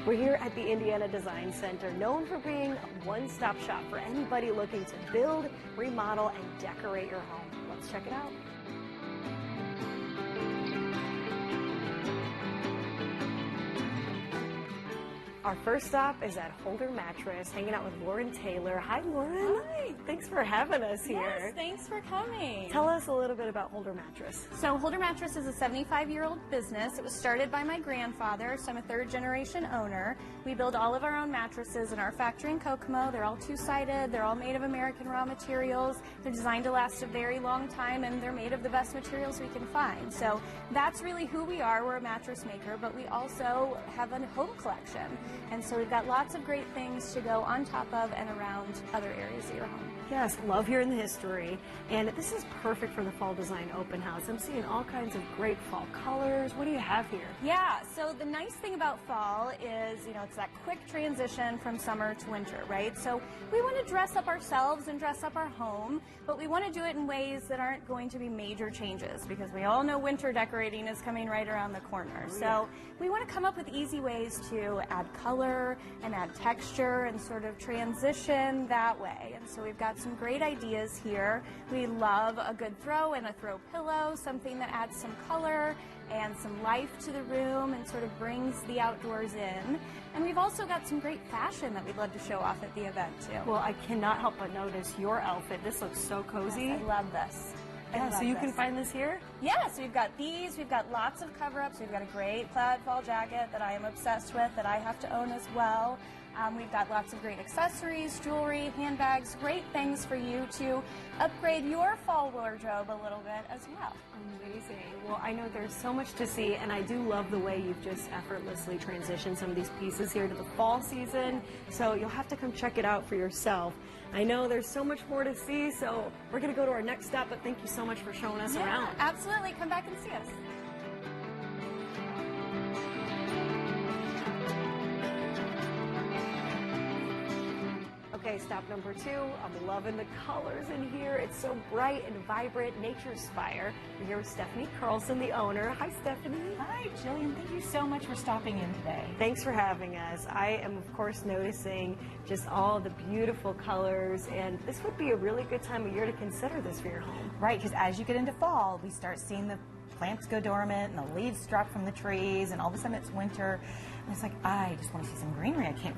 We're here at the Indiana Design Center, known for being a one-stop shop for anybody looking to build, remodel, and decorate your home. Let's check it out. Our first stop is at Holder Mattress, hanging out with Lauren Taylor. Hi, Lauren. Hi. Thanks for having us here. Yes, thanks for coming. Tell us a little bit about Holder Mattress. So Holder Mattress is a 75-year-old business. It was started by my grandfather, so I'm a third-generation owner. We build all of our own mattresses in our factory in Kokomo. They're all two-sided. They're all made of American raw materials. They're designed to last a very long time, and they're made of the best materials we can find. So that's really who we are. We're a mattress maker, but we also have a home collection. And so we've got lots of great things to go on top of and around other areas of your home. Yes, love hearing the history. And this is perfect for the Fall Design Open House. I'm seeing all kinds of great fall colors. What do you have here? Yeah, so the nice thing about fall is, it's that quick transition from summer to winter, right? So we want to dress up ourselves and dress up our home, but we want to do it in ways that aren't going to be major changes, because we all know winter decorating is coming right around the corner. So we want to come up with easy ways to add color and add texture and sort of transition that way. And so we've got some great ideas here. We love a good throw and a throw pillow, something that adds some color and some life to the room and sort of brings the outdoors in. And we've also got some great fashion that we'd love to show off at the event too. Well, I cannot help but notice your outfit. This looks so cozy. Yes, I love this. Yeah, so you can find this here? Yeah, so we've got these, we've got lots of cover-ups, we've got a great plaid fall jacket that I am obsessed with that I have to own as well. We've got lots of great accessories, jewelry, handbags, great things for you to upgrade your fall wardrobe a little bit as well. Amazing. Well, I know there's so much to see, and I do love the way you've just effortlessly transitioned some of these pieces here to the fall season, so you'll have to come check it out for yourself. I know there's so much more to see, so we're going to go to our next stop, but thank you so much for showing us around. Absolutely. Come back and see us. Okay, stop number 2. I'm loving the colors in here. It's so bright and vibrant. Naturspire. We're here with Stephanie Carlson, the owner. Hi, Stephanie. Hi, Jillian. Thank you so much for stopping in today. Thanks for having us. I am, of course, noticing just all the beautiful colors, and this would be a really good time of year to consider this for your home. Right, because as you get into fall, we start seeing the plants go dormant and the leaves drop from the trees, and all of a sudden it's winter. And it's like, I just want to see some greenery. I can't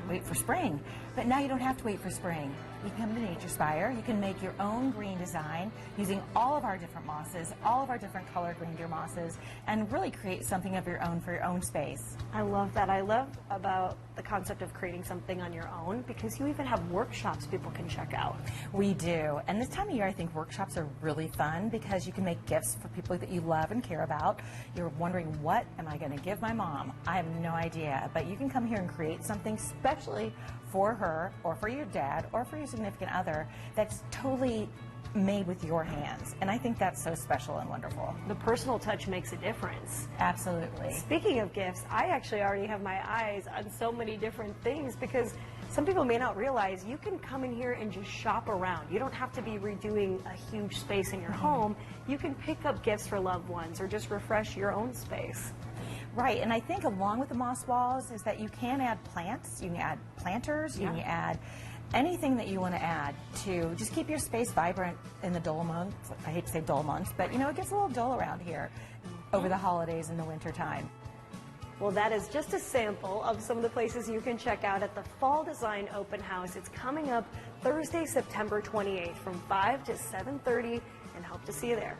wait for spring. But now you don't have to wait for spring. You can come to Naturspire. You can make your own green design using all of our different mosses, all of our different colored reindeer mosses, and really create something of your own for your own space. I love that. I love about the concept of creating something on your own, because you even have workshops people can check out. We do. And this time of year, I think workshops are really fun because you can make gifts for people that you love and care about. You're wondering, what am I going to give my mom? I have no idea. But you can come here and create something specially for her or for your dad or for your significant other that's totally made with your hands. And I think that's so special and wonderful. The personal touch makes a difference. Absolutely. Speaking of gifts, I actually already have my eyes on so many different things, because some people may not realize you can come in here and just shop around. You don't have to be redoing a huge space in your home. You can pick up gifts for loved ones or just refresh your own space. Right, and I think along with the moss walls is that you can add plants, you can add planters, you can add anything that you want to add to just keep your space vibrant in the dull months. I hate to say dull months, but it gets a little dull around here over the holidays and the winter time. Well, that is just a sample of some of the places you can check out at the Fall Design Open House. It's coming up Thursday, September 28th from 5 to 7:30, and hope to see you there.